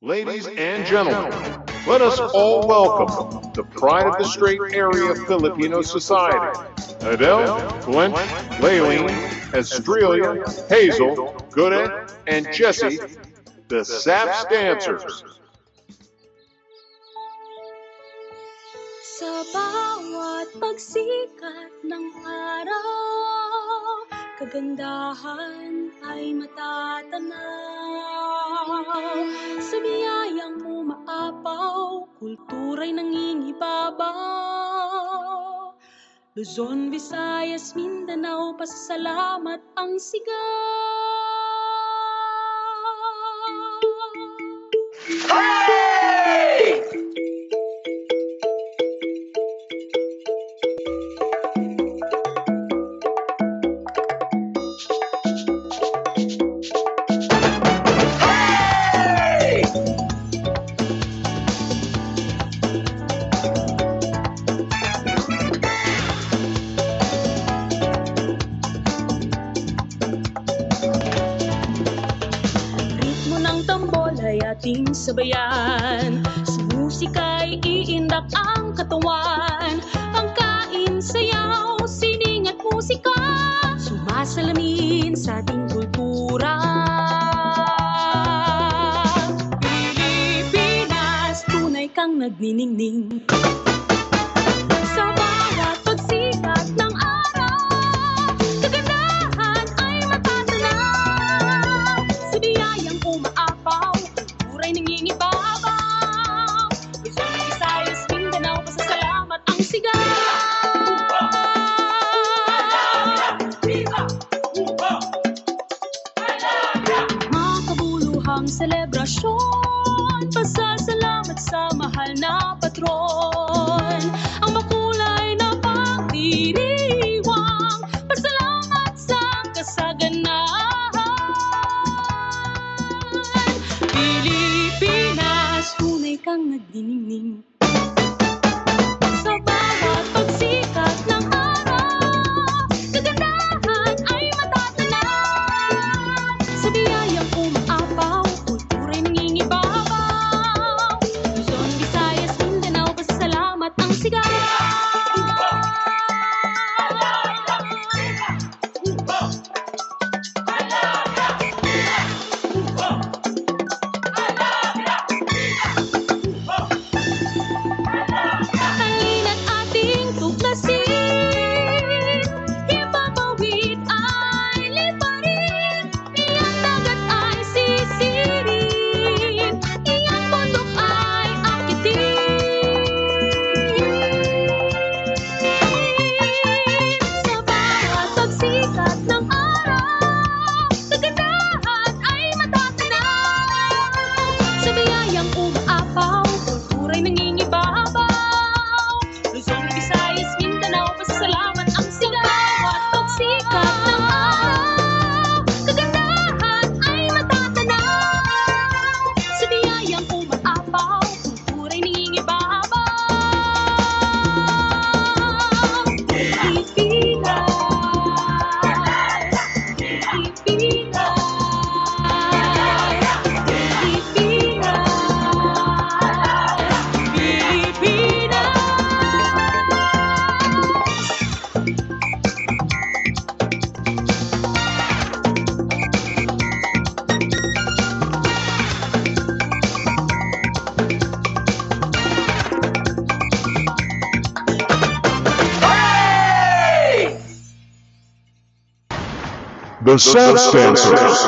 Ladies and gentlemen, let us all welcome the pride of the Strait Area Filipino Society, Adele, Glenn, Laylene, Estrella, Hazel, Goode, and Jessie, the Saps Dancers. Sa bawat pagsikat ng araw, kagandahan ay matatanaw. Sa biyayang umaapaw, kultura'y nangingibabaw. Luzon, Visayas, Mindanao, pasasalamat ang sigaw. Ating sabayan, sa musika'y iindak ang katawan. Pangkain, sayaw, sining at musika, sumasalamin sa ating kultura. Pilipinas, tunay kang nagniningning. Sa bawat pagsikat ng araw, kagandahan ay matatanaw. Sa biyayang umaapaw, ay nangingibabaw. Luzon, Visayas, Mindanao, pasasalamat ang sigaw. Makabuluhang selebrasyon, pasasalamat sa mahal na patron. Ang makulay na pagdiriwang, pasalamat sa kasaganahan. Pilipinas, tunay kang nagniningning. Sa bawat pagsikat ng araw, kagandahan ay matatanaw. Sa biyayang umaapaw, kultura'y nangingibabaw. Luzon, Visayas, Mindanao, pasasalamat ang sigaw. The Saps Dancers.